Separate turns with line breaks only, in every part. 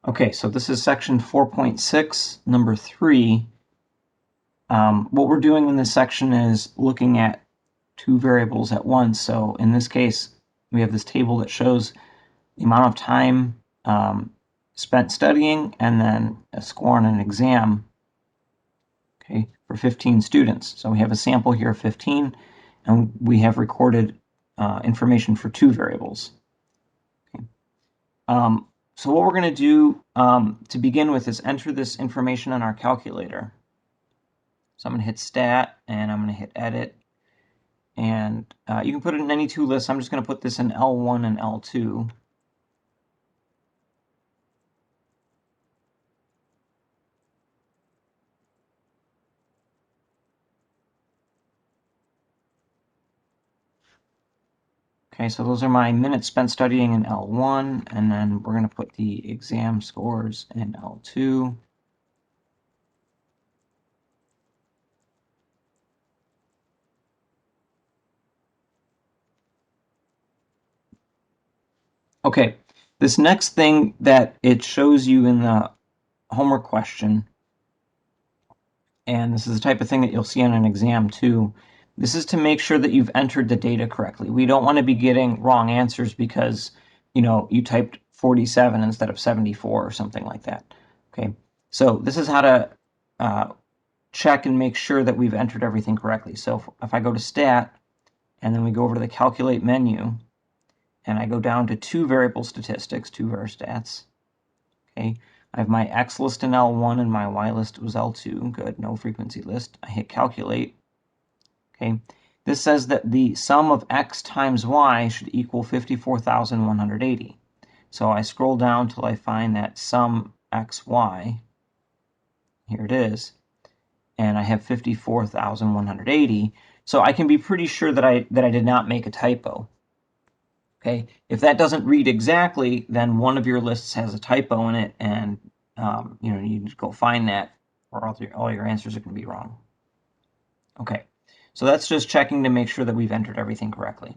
Okay, so this is section 4.6, number 3. What we're doing in this section is looking at two variables at once. So in this case, we have this table that shows the amount of time spent studying and then a score on an exam, okay, for 15 students. So we have a sample here of 15, and we have recorded information for two variables. Okay. So what we're going to do to begin with is enter this information on our calculator. So I'm going to hit Stat, and I'm going to hit Edit. And you can put it in any two lists. I'm just going to put this in L1 and L2. Okay, so those are my minutes spent studying in L1, and then we're going to put the exam scores in L2. Okay, this next thing that it shows you in the homework question, and this is the type of thing that you'll see on an exam too, this is to make sure that you've entered the data correctly. We don't want to be getting wrong answers because, you typed 47 instead of 74 or something like that. Okay, so this is how to check and make sure that we've entered everything correctly. So if I go to Stat, and then we go over to the Calculate menu, and I go down to two variable statistics, two varstats. Okay, I have my X list in L1 and my Y list was L2. Good, no frequency list. I hit Calculate. Okay, this says that the sum of X times Y should equal 54,180. So I scroll down till I find that sum XY. Here it is. And I have 54,180. So I can be pretty sure that I did not make a typo. Okay, if that doesn't read exactly, then one of your lists has a typo in it, and you need to go find that, or all your answers are going to be wrong. Okay, so that's just checking to make sure that we've entered everything correctly.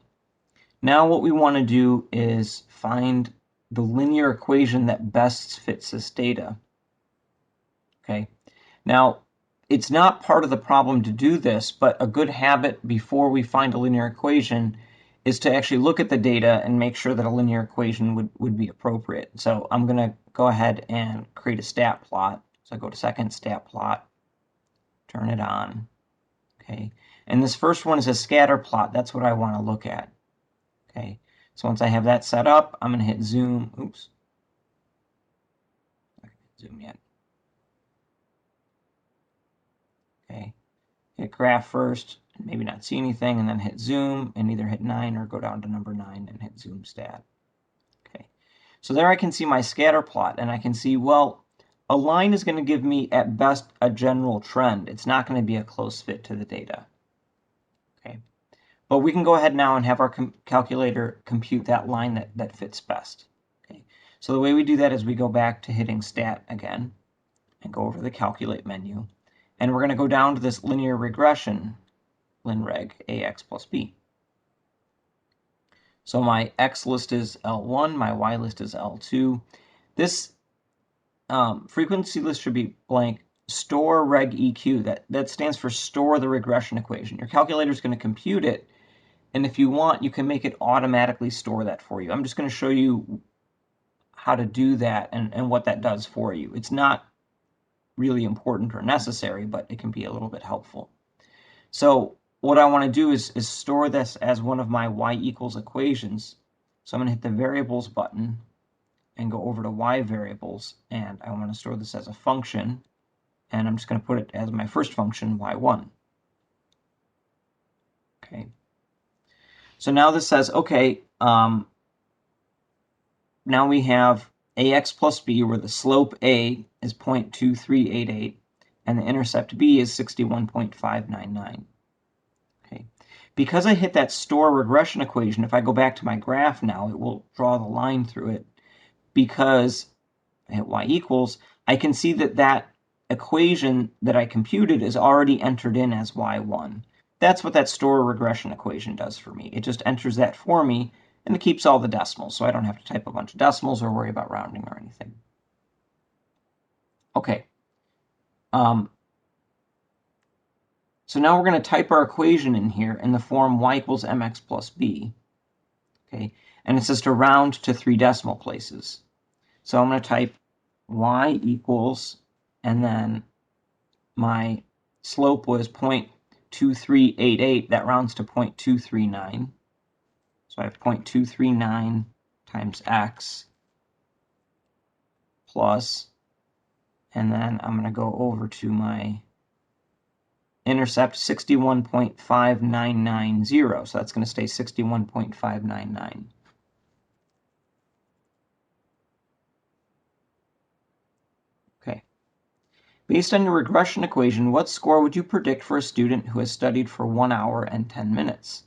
Now what we want to do is find the linear equation that best fits this data. Okay, now it's not part of the problem to do this, but a good habit before we find a linear equation is to actually look at the data and make sure that a linear equation would be appropriate. So I'm going to go ahead and create a stat plot. So I go to second stat plot, turn it on. Okay, and this first one is a scatter plot. That's what I want to look at. Okay, so once I have that set up, I'm going to hit zoom. Oops, I can't zoom yet. Okay, hit graph first, and maybe not see anything, and then hit zoom, and either hit 9 or go down to number 9 and hit zoom stat. Okay, so there I can see my scatter plot, and I can see, well, a line is going to give me at best a general trend. It's not going to be a close fit to the data. Okay, but we can go ahead now and have our calculator compute that line that fits best. Okay, so the way we do that is we go back to hitting stat again and go over to the calculate menu, and we're going to go down to this linear regression, linreg ax plus b. So my X list is L1, my Y list is L2. This frequency list should be blank store reg EQ. That stands for store the regression equation. Your calculator is going to compute it, and if you want, you can make it automatically store that for you. I'm just going to show you how to do that and what that does for you. It's not really important or necessary, but it can be a little bit helpful. So what I want to do is store this as one of my y equals equations. So I'm going to hit the variables button and go over to y variables, and I want to store this as a function, and I'm just going to put it as my first function, y1. Okay. So now this says, okay, now we have ax plus b, where the slope a is 0.2388, and the intercept b is 61.599. Okay. Because I hit that store regression equation, if I go back to my graph now, it will draw the line through it. Because I hit y equals, I can see that that equation that I computed is already entered in as y1. That's what that store regression equation does for me. It just enters that for me, and it keeps all the decimals, so I don't have to type a bunch of decimals or worry about rounding or anything. Okay. So now we're going to type our equation in here in the form y equals mx plus b. Okay, and it says to round to 3 decimal places. So I'm going to type y equals, and then my slope was 0.2388. That rounds to 0.239. So I have 0.239 times x plus, and then I'm going to go over to my intercept 61.5990. So that's going to stay 61.599. Okay. Based on your regression equation, what score would you predict for a student who has studied for 1 hour and 10 minutes?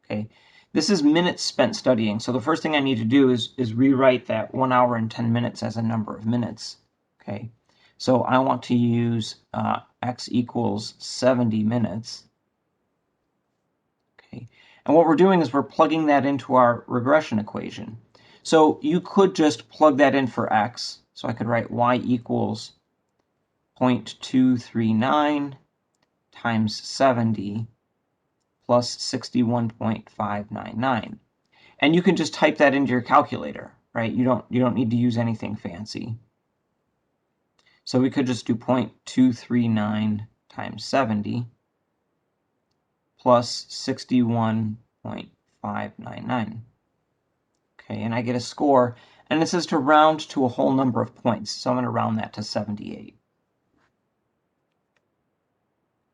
Okay. This is minutes spent studying. So the first thing I need to do is rewrite that 1 hour and 10 minutes as a number of minutes. Okay. So I want to use x equals 70 minutes. Okay. And what we're doing is we're plugging that into our regression equation. So you could just plug that in for x. So I could write y equals 0.239 times 70 plus 61.599. And you can just type that into your calculator, right? You don't need to use anything fancy. So we could just do 0.239 times 70 plus 61.599. Okay, and I get a score, and it says to round to a whole number of points. So I'm going to round that to 78.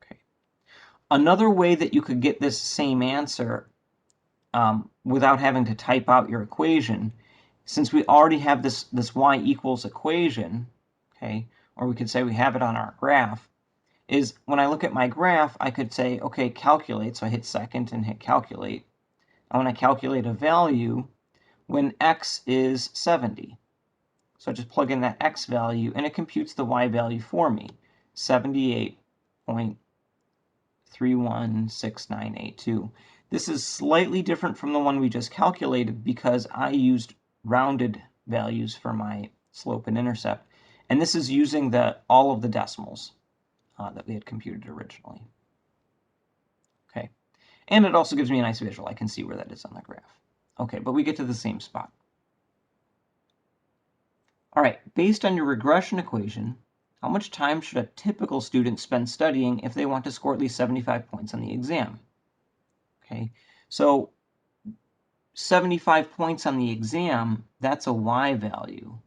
Okay. Another way that you could get this same answer without having to type out your equation, since we already have this y equals equation, okay, or we could say we have it on our graph, is when I look at my graph, I could say, okay, calculate. So I hit second and hit calculate. I want to calculate a value when x is 70. So I just plug in that x value, and it computes the y value for me, 78.316982. This is slightly different from the one we just calculated because I used rounded values for my slope and intercept. And this is using all of the decimals that we had computed originally. Okay. And it also gives me a nice visual. I can see where that is on the graph. Okay, but we get to the same spot. All right, based on your regression equation, how much time should a typical student spend studying if they want to score at least 75 points on the exam? Okay, so 75 points on the exam, that's a y value.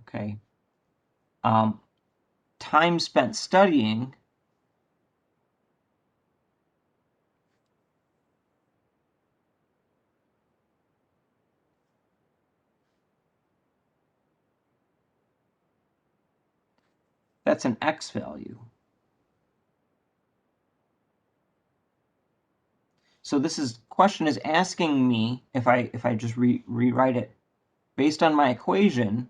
Okay. Time spent studying, that's an x value. So this question is asking me, if I just rewrite it, based on my equation,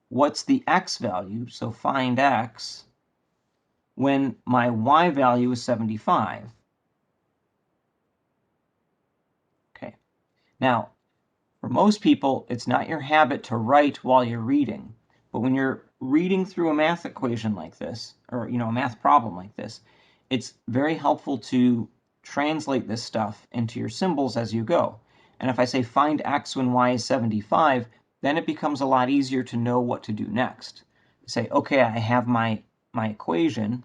what's the x value? So find x when my y value is 75. Okay. Now, for most people, it's not your habit to write while you're reading. But when you're reading through a math equation like this, or a math problem like this, it's very helpful to translate this stuff into your symbols as you go. And if I say find x when y is 75, then it becomes a lot easier to know what to do next. Say, okay, I have my equation,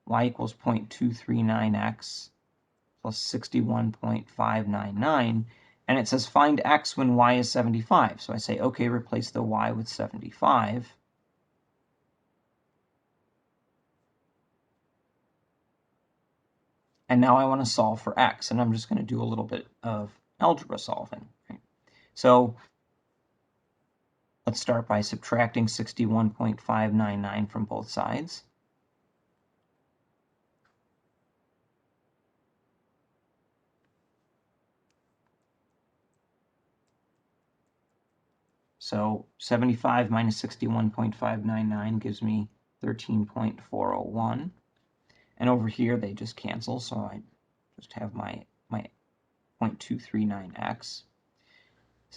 y equals 0.239x plus 61.599, and it says find x when y is 75. So I say, okay, replace the y with 75. And now I want to solve for x, and I'm just going to do a little bit of algebra solving. Right? So let's start by subtracting 61.599 from both sides. So 75 minus 61.599 gives me 13.401. And over here, they just cancel, so I just have my 0.239x.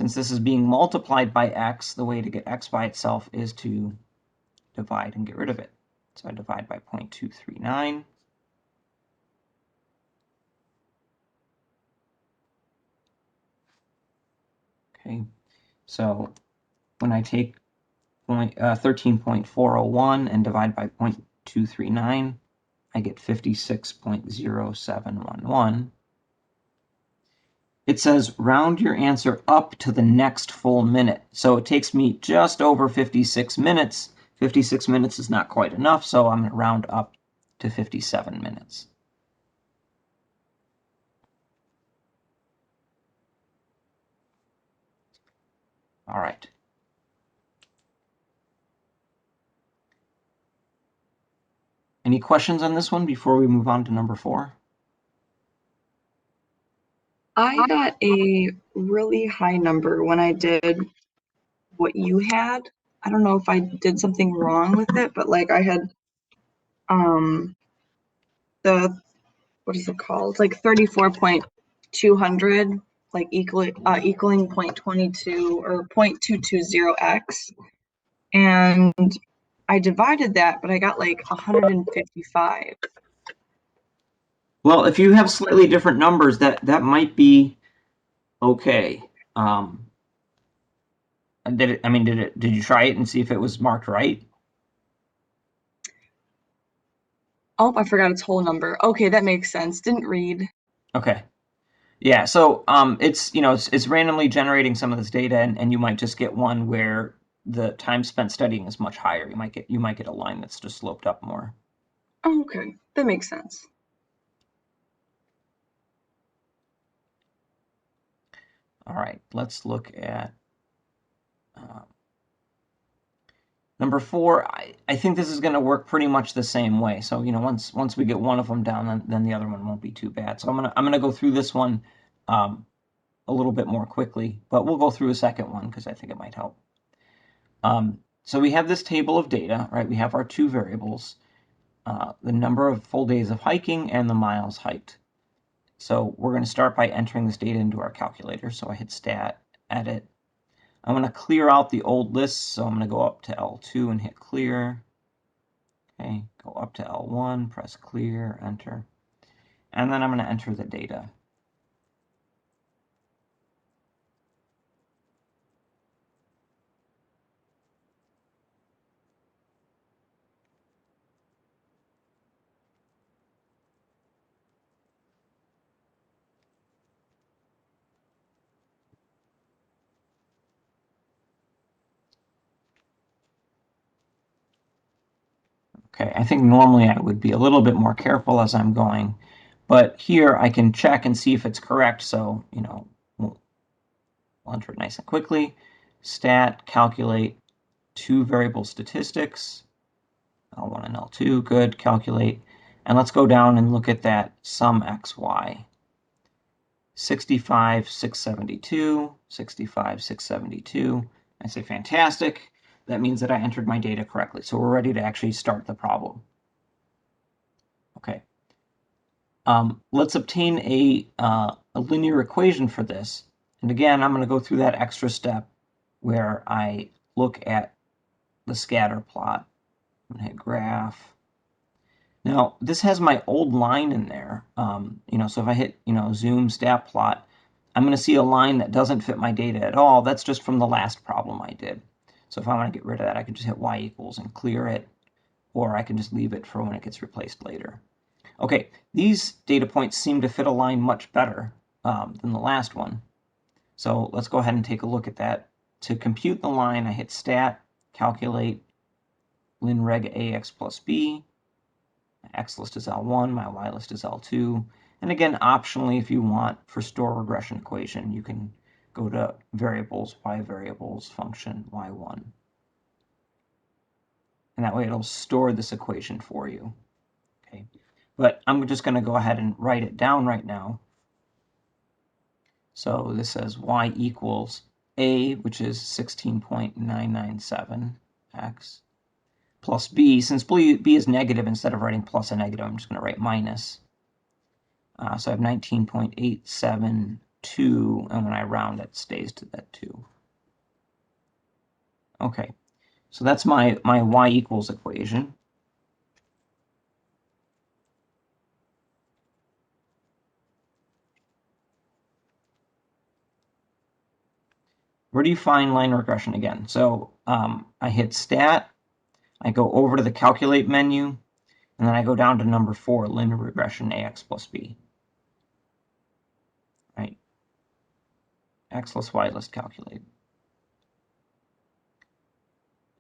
Since this is being multiplied by x, the way to get x by itself is to divide and get rid of it. So I divide by 0.239. Okay, so when I take 13.401 and divide by 0.239, I get 56.0711. It says round your answer up to the next full minute. So it takes me just over 56 minutes. 56 minutes is not quite enough, so I'm going to round up to 57 minutes. All right. Any questions on this one before we move on to number 4?
I got a really high number when I did what you had. I don't know if I did something wrong with it, but like I had the what is it called? Like 34.200 like equaling 0.22 or 0.220x. And I divided that, but I got like 155.
Well, if you have slightly different numbers, that might be okay. Did you try it and see if it was marked right?
Oh, I forgot its whole number. Okay, that makes sense. Didn't read.
Okay. Yeah, so it's randomly generating some of this data, and you might just get one where the time spent studying is much higher. You might get a line that's just sloped up more.
Oh, okay, that makes sense.
All right, let's look at number 4. I think this is going to work pretty much the same way. So once we get one of them down, then the other one won't be too bad. So I'm gonna go through this one a little bit more quickly, but we'll go through a second one because I think it might help. So we have this table of data, right? We have our two variables, the number of full days of hiking and the miles hiked. So we're going to start by entering this data into our calculator. So I hit Stat, Edit. I'm going to clear out the old lists. So I'm going to go up to L2 and hit Clear. Okay, go up to L1, press Clear, Enter. And then I'm going to enter the data. Okay, I think normally I would be a little bit more careful as I'm going, but here I can check and see if it's correct. So, we'll enter it nice and quickly. Stat, calculate, two variable statistics, L1 and L2, good, calculate. And let's go down and look at that sum xy. 65,672, 65,672. I say fantastic. That means that I entered my data correctly. So we're ready to actually start the problem. Okay. Let's obtain a linear equation for this. And again, I'm going to go through that extra step where I look at the scatter plot. I'm going to hit graph. Now, this has my old line in there. So if I hit, zoom stat plot, I'm going to see a line that doesn't fit my data at all. That's just from the last problem I did. So if I want to get rid of that, I can just hit y equals and clear it, or I can just leave it for when it gets replaced later. Okay, these data points seem to fit a line much better than the last one. So let's go ahead and take a look at that. To compute the line, I hit stat, calculate, linreg ax plus b. My x list is L1, my y list is L2. And again, optionally, if you want, for store regression equation, you can go to variables, y variables, function, y1. And that way it'll store this equation for you. Okay, but I'm just going to go ahead and write it down right now. So this says y equals a, which is 16.997x, plus b. Since b is negative, instead of writing plus a negative, I'm just going to write minus. So I have 19.87 2, and when I round it stays to that 2. Okay, so that's my y equals equation. Where do you find line regression again? So I hit stat, I go over to the calculate menu, and then I go down to number 4, linear regression ax plus b. Right? X plus y, let's calculate.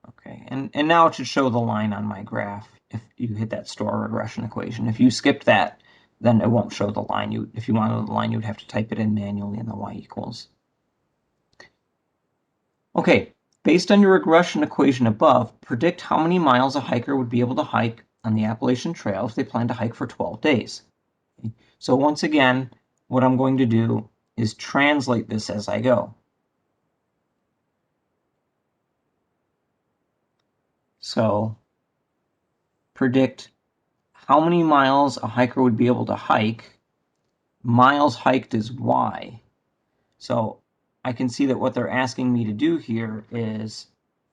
Okay, and now it should show the line on my graph if you hit that store regression equation. If you skipped that, then it won't show the line. If you wanted the line, you'd have to type it in manually in the y equals. Okay, based on your regression equation above, predict how many miles a hiker would be able to hike on the Appalachian Trail if they plan to hike for 12 days. Okay. So once again, what I'm going to do is translate this as I go. So predict how many miles a hiker would be able to hike. Miles hiked is y. So I can see that what they're asking me to do here is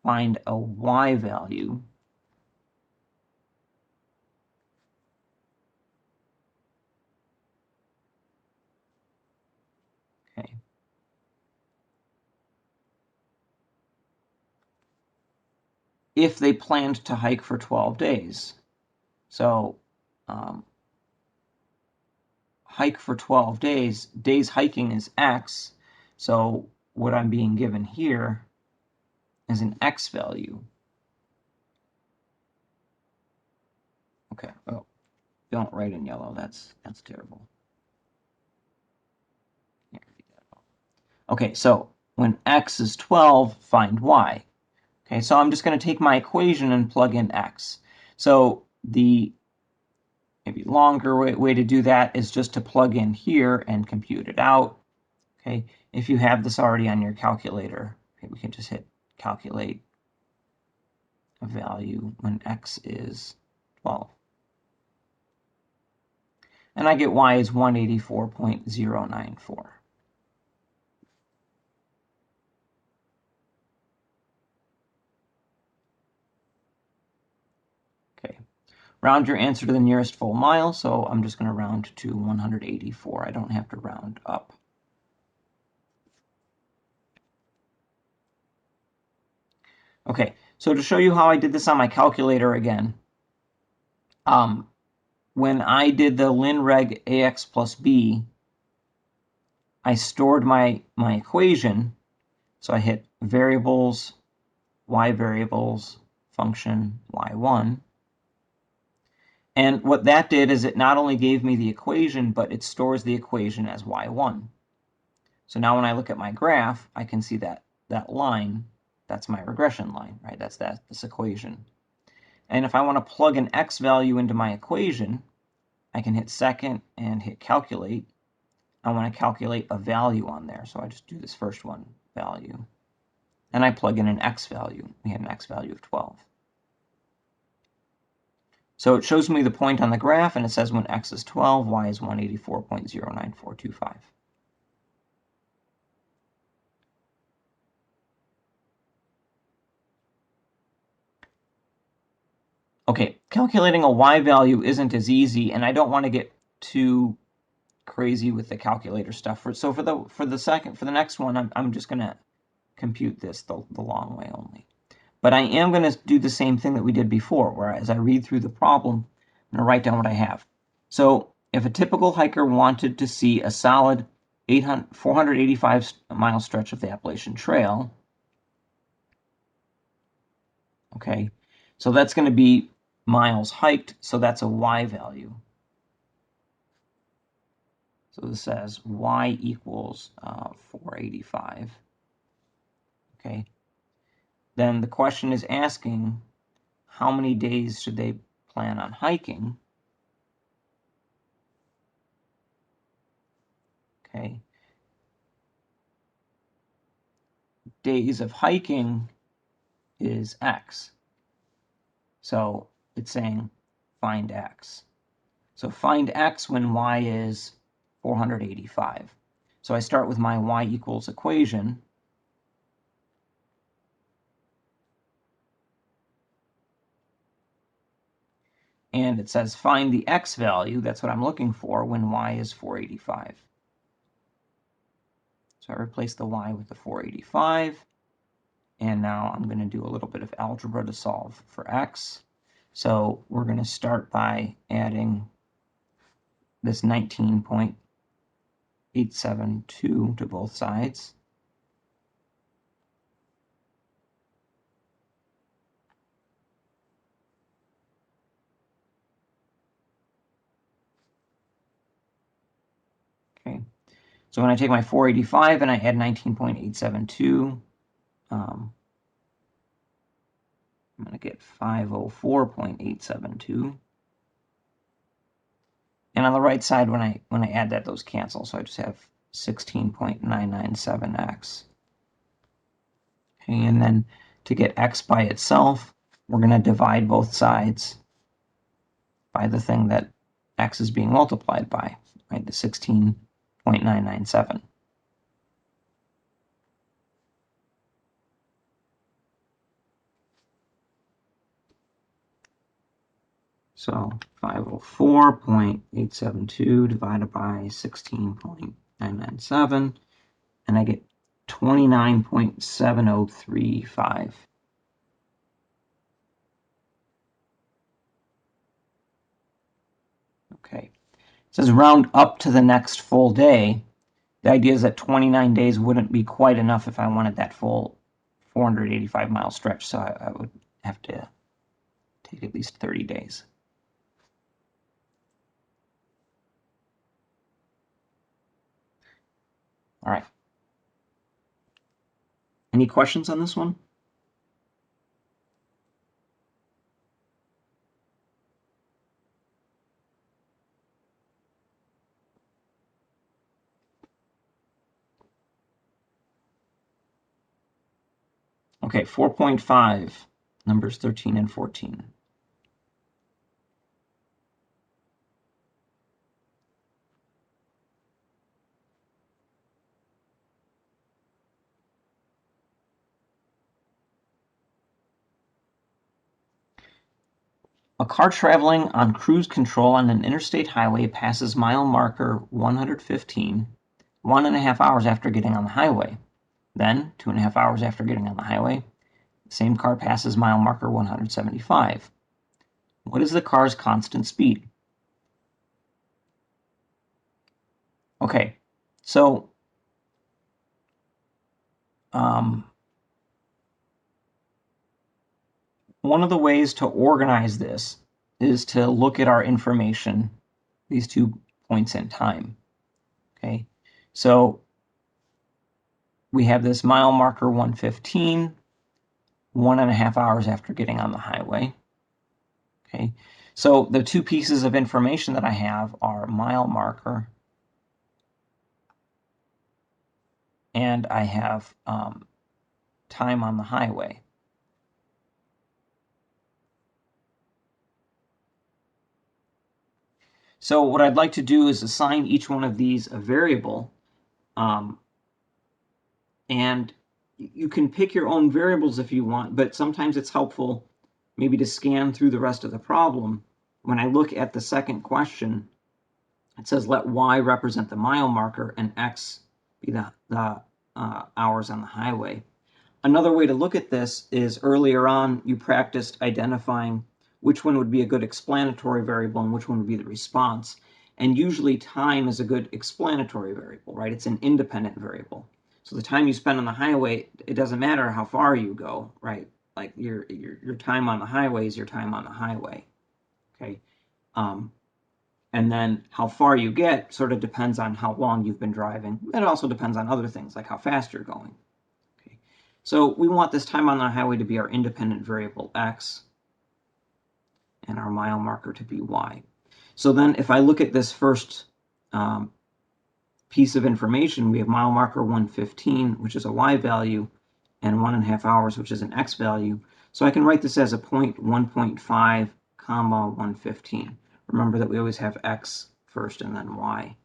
find a y value. Okay. If they planned to hike for 12 days. So hike for 12 days, days hiking is x. So what I'm being given here is an x value. Okay, oh, don't write in yellow, that's terrible. Okay, so when x is 12, find y. Okay, so I'm just going to take my equation and plug in x. So the maybe longer way to do that is just to plug in here and compute it out. Okay, if you have this already on your calculator, okay, we can just hit calculate a value when x is 12. And I get y is 184.094. Okay, round your answer to the nearest full mile, so I'm just going to round to 184. I don't have to round up. Okay, so to show you how I did this on my calculator again, when I did the linreg ax plus b, I stored my equation. So I hit variables, y variables, function y1. And what that did is it not only gave me the equation, but it stores the equation as y1. So now when I look at my graph, I can see that line, that's my regression line, right? That's this equation. And if I want to plug an x value into my equation, I can hit second and hit calculate. I want to calculate a value on there. So I just do this first one, value. And I plug in an x value. We have an x value of 12. So it shows me the point on the graph, and it says when x is 12, y is 184.09425. Okay, calculating a y value isn't as easy, and I don't want to get too crazy with the calculator stuff. So for the next one, I'm just going to compute this the long way only. But I am going to do the same thing that we did before, where as I read through the problem, I'm going to write down what I have. So if a typical hiker wanted to see a solid 485-mile stretch of the Appalachian Trail, okay, so that's going to be miles hiked, so that's a y value. So this says y equals 485. Okay. Then the question is asking how many days should they plan on hiking? Okay. Days of hiking is x. So it's saying find x. So find x when y is 485. So I start with my y equals equation. And it says find the x value. That's what I'm looking for when y is 485. So I replace the y with the 485. And now I'm going to do a little bit of algebra to solve for x. So we're going to start by adding this 19.872 to both sides. Okay. So when I take my 485 and I add 19.872, I'm going to get 504.872. And on the right side, when I add that, those cancel. So I just have 16.997x. Okay, and then to get x by itself, we're going to divide both sides by the thing that x is being multiplied by, right? The 16.997. So 504.872 divided by 16.997, and I get 29.7035. Okay. It says round up to the next full day. The idea is that 29 days wouldn't be quite enough if I wanted that full 485-mile stretch, so I would have to take at least 30 days. All right. Any questions on this one? Okay, 4.5, numbers 13 and 14. A car traveling on cruise control on an interstate highway passes mile marker 115 1.5 hours after getting on the highway. Then, 2.5 hours after getting on the highway, the same car passes mile marker 175. What is the car's constant speed? Okay, so one of the ways to organize this is to look at our information, these 2 points in time. Okay, so we have this mile marker 115, 1.5 hours after getting on the highway. Okay, so the 2 pieces of information that I have are mile marker, and I have time on the highway. So what I'd like to do is assign each one of these a variable, and you can pick your own variables if you want, but sometimes it's helpful maybe to scan through the rest of the problem. When I look at the second question, it says let y represent the mile marker and x be the hours on the highway. Another way to look at this is earlier on you practiced identifying which one would be a good explanatory variable and which one would be the response. And usually time is a good explanatory variable, right? It's an independent variable. So the time you spend on the highway, it doesn't matter how far you go, right? Like your time on the highway is your time on the highway, okay? And then how far you get sort of depends on how long you've been driving. It also depends on other things like how fast you're going. Okay, so we want this time on the highway to be our independent variable x and our mile marker to be y. So then if I look at this first piece of information, we have mile marker 115, which is a y value, and 1.5 hours, which is an x value. So I can write this as a point 1.5, comma 115. Remember that we always have x first and then y.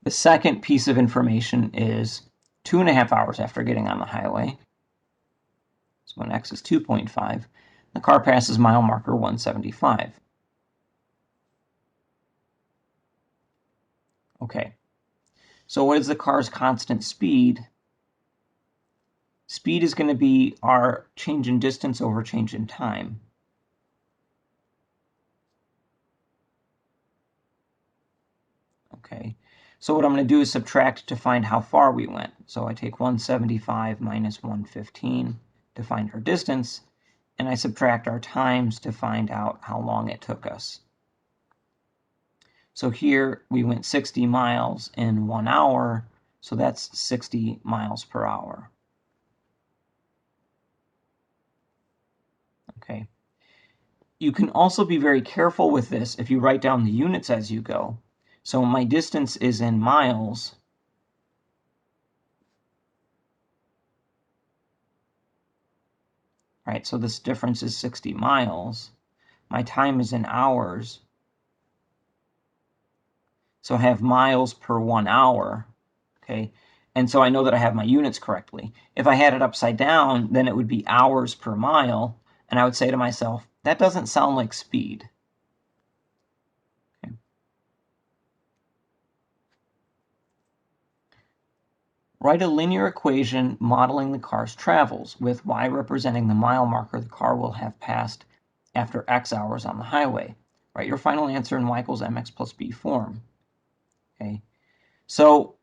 The second piece of information is 2.5 hours after getting on the highway. So when x is 2.5, the car passes mile marker 175. Okay, so what is the car's constant speed? Speed is going to be our change in distance over change in time. Okay, so what I'm going to do is subtract to find how far we went. So I take 175 minus 115 to find our distance, and I subtract our times to find out how long it took us. So here we went 60 miles in 1 hour, so that's 60 miles per hour. Okay. You can also be very careful with this if you write down the units as you go. So my distance is in miles. Right, so this difference is 60 miles. My time is in hours. So I have miles per 1 hour, okay? And so I know that I have my units correctly. If I had it upside down, then it would be hours per mile, and I would say to myself, that doesn't sound like speed. Okay. Write a linear equation modeling the car's travels, with y representing the mile marker the car will have passed after x hours on the highway. Write your final answer in y equals mx plus b form. Okay, so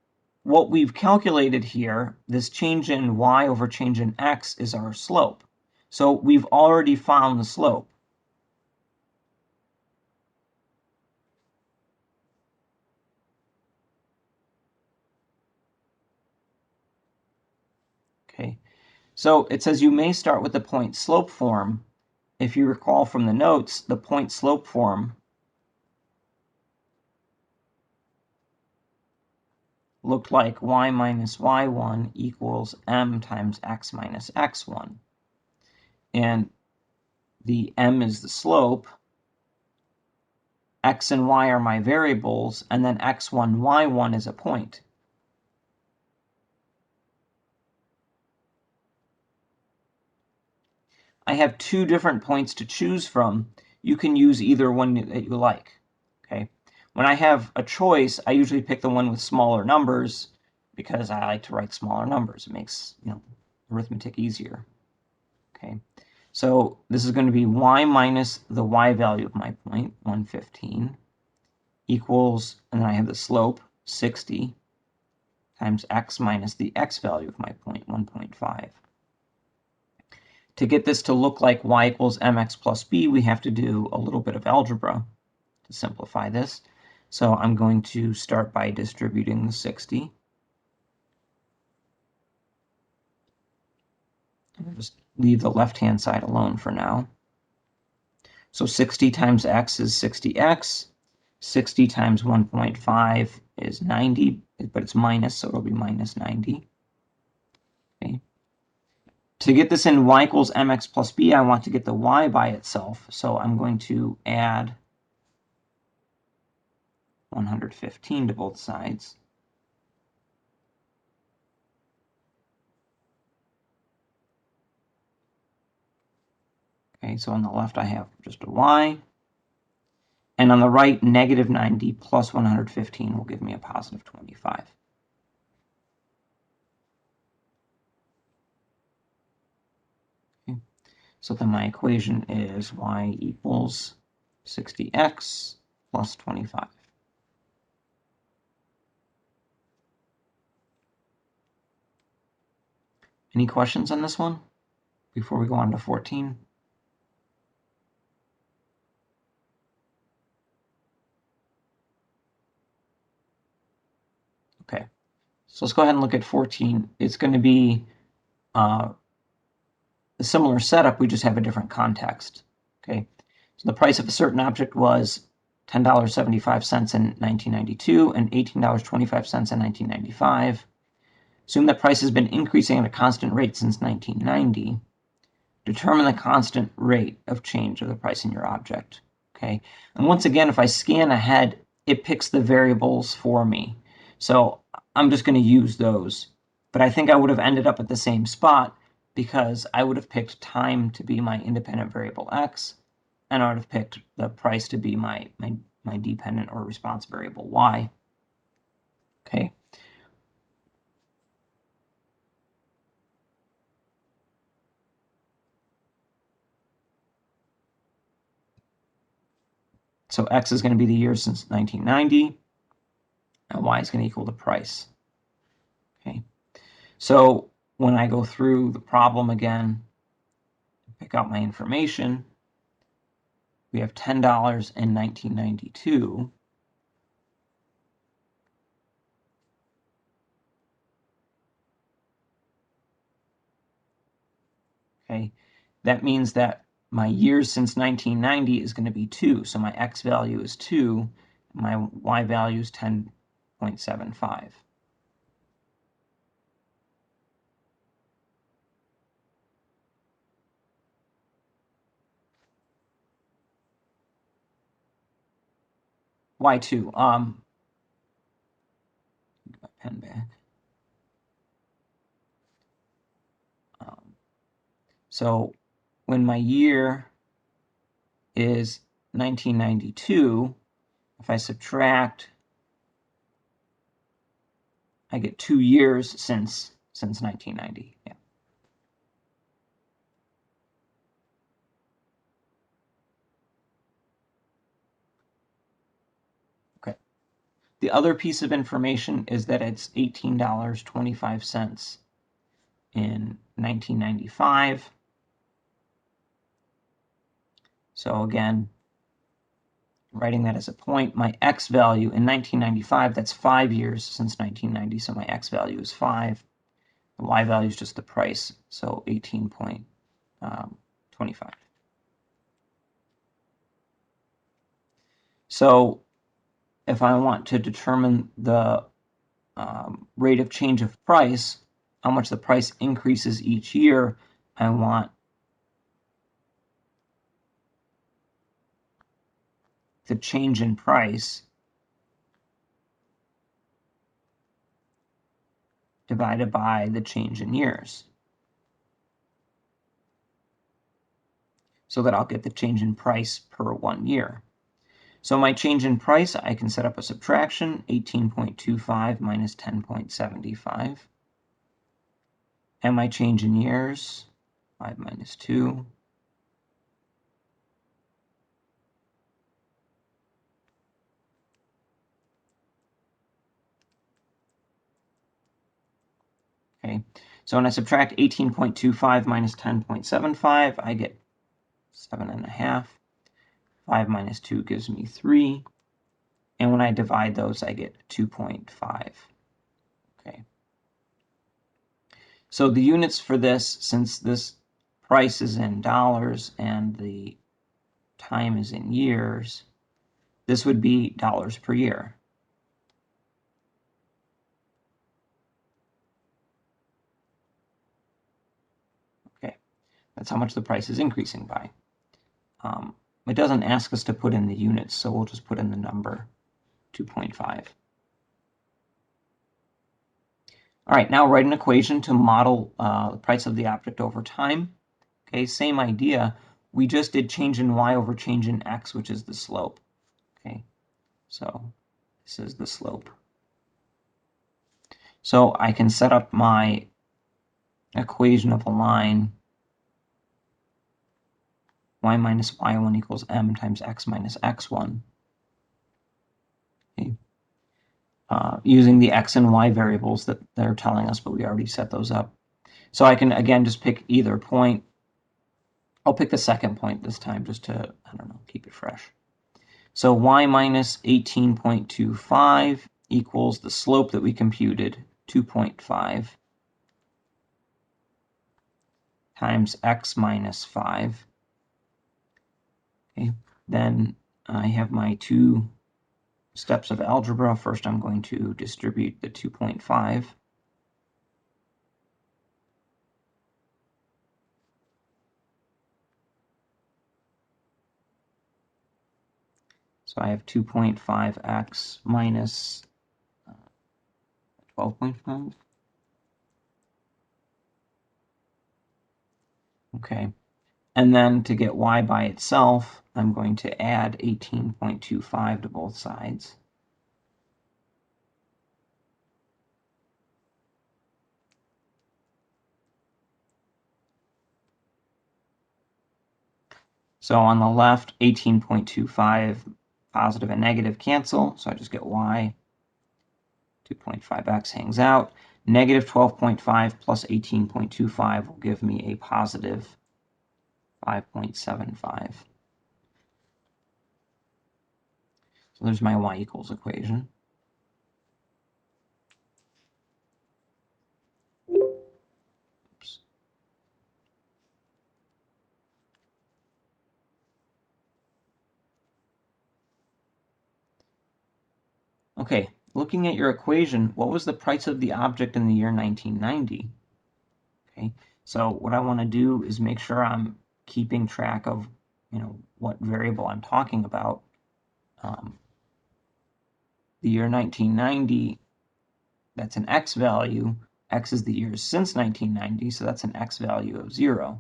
what we've calculated here, this change in y over change in x is our slope. So we've already found the slope. Okay, so it says you may start with the point slope form. If you recall from the notes, the point slope form looked like y minus y1 equals m times x minus x1. And the m is the slope, x and y are my variables, and then x1, y1 is a point. I have two different points to choose from. You can use either one that you like. Okay. When I have a choice, I usually pick the one with smaller numbers because I like to write smaller numbers. It makes, arithmetic easier. Okay. So this is going to be y minus the y value of my point, 115, equals, and then I have the slope, 60, times x minus the x value of my point, 1.5. To get this to look like y equals mx plus b, we have to do a little bit of algebra to simplify this. So I'm going to start by distributing the 60. I'll just leave the left-hand side alone for now. So 60 times x is 60x. 60 times 1.5 is 90, but it's minus, so it'll be minus 90. Okay. To get this in y equals mx plus b, I want to get the y by itself. So I'm going to add 115 to both sides. Okay, so on the left I have just a y. And on the right, negative 90 plus 115 will give me a positive 25. Okay. So then my equation is y equals 60x plus 25. Any questions on this one before we go on to 14? Okay, so let's go ahead and look at 14. It's going to be a similar setup, we just have a different context. Okay, so the price of a certain object was $10.75 in 1992 and $18.25 in 1995. Assume that price has been increasing at a constant rate since 1990. Determine the constant rate of change of the price in your object. Okay, and once again, if I scan ahead, it picks the variables for me. So I'm just going to use those. But I think I would have ended up at the same spot because I would have picked time to be my independent variable x, and I would have picked the price to be my dependent or response variable y. Okay. So x is going to be the years since 1990, and y is going to equal the price. Okay. So when I go through the problem again, pick out my information, we have $10 in 1992. Okay, that means that my years since 1990 is going to be 2. So my x value is 2. My y value is 10.75. Y2. Get my pen back. So when my year is 1992, if I subtract, I get 2 years since 1990. Yeah. Okay. The other piece of information is that it's $18.25 in 1995. So again, writing that as a point, my x value in 1995, that's 5 years since 1990, so my x value is 5. The y value is just the price, so 18.25. So if I want to determine the rate of change of price, how much the price increases each year, I want the change in price divided by the change in years, so that I'll get the change in price per 1 year. So my change in price, I can set up a subtraction, 18.25 minus 10.75. And my change in years, 5 minus 2. Okay, so when I subtract 18.25 minus 10.75, I get 7.5. 5 minus 2 gives me 3. And when I divide those, I get 2.5. Okay. So the units for this, since this price is in dollars and the time is in years, this would be dollars per year. Okay, that's how much the price is increasing by. It doesn't ask us to put in the units, so we'll just put in the number 2.5. All right, now write an equation to model the price of the object over time. Okay, same idea. We just did change in y over change in x, which is the slope. Okay, so this is the slope. So I can set up my equation of a line, y minus y1 equals m times x minus x1. Okay. Using the x and y variables that they're telling us, but we already set those up. So I can, again, just pick either point. I'll pick the second point this time just to, I don't know, keep it fresh. So y minus 18.25 equals the slope that we computed, 2.5, times x minus 5. Okay, then I have my 2 steps of algebra. First, I'm going to distribute the 2.5. So I have 2.5x minus 12.5. Okay. And then to get y by itself, I'm going to add 18.25 to both sides. So on the left, 18.25 positive and negative cancel, so I just get y. 2.5x hangs out. Negative 12.5 plus 18.25 will give me a positive 5.75. So there's my y equals equation. Oops. Okay, looking at your equation, what was the price of the object in the year 1990? Okay, so what I want to do is make sure I'm keeping track of, what variable I'm talking about. The year 1990, that's an x value. X is the years since 1990, so that's an x value of 0.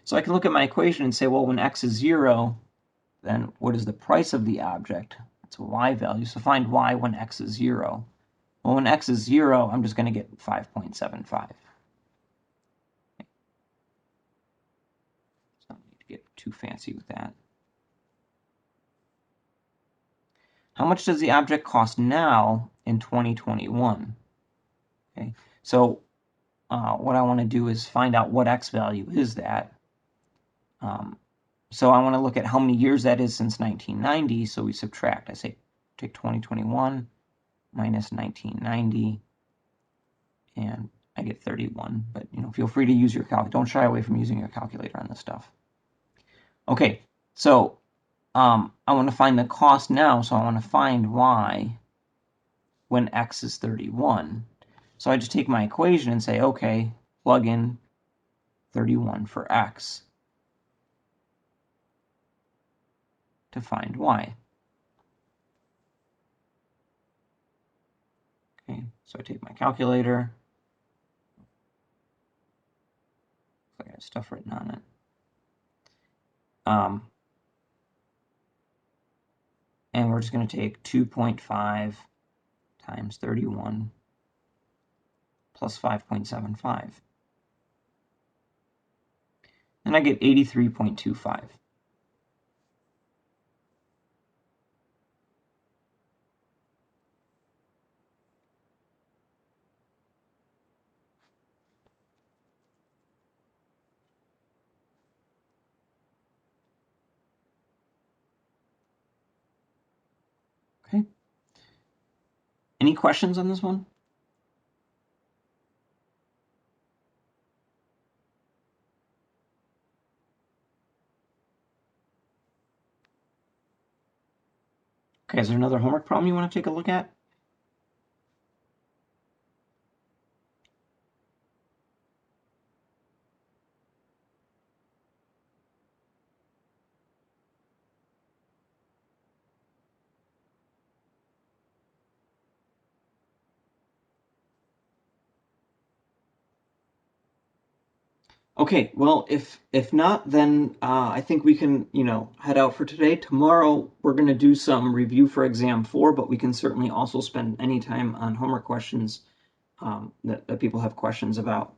So I can look at my equation and say, well, when x is 0, then what is the price of the object? It's a y value, so find y when x is 0. Well, when x is 0, I'm just going to get 5.75. So I don't need to get too fancy with that. How much does the object cost now in 2021? Okay, so what I want to do is find out what x value is that. So I want to look at how many years that is since 1990. So we subtract. I say take 2021 minus 1990, and I get 31. But feel free to use your calculator. Don't shy away from using your calculator on this stuff. Okay, so I want to find the cost now. So I want to find y when x is 31. So I just take my equation and say, okay, plug in 31 for x to find y. Okay, so I take my calculator. I got stuff written on it. And we're just going to take 2.5 times 31 plus 5.75. And I get 83.25. Okay. Any questions on this one? Okay, is there another homework problem you want to take a look at? Okay, well, if not, then I think we can, head out for today. Tomorrow, we're going to do some review for exam 4, but we can certainly also spend any time on homework questions that people have questions about.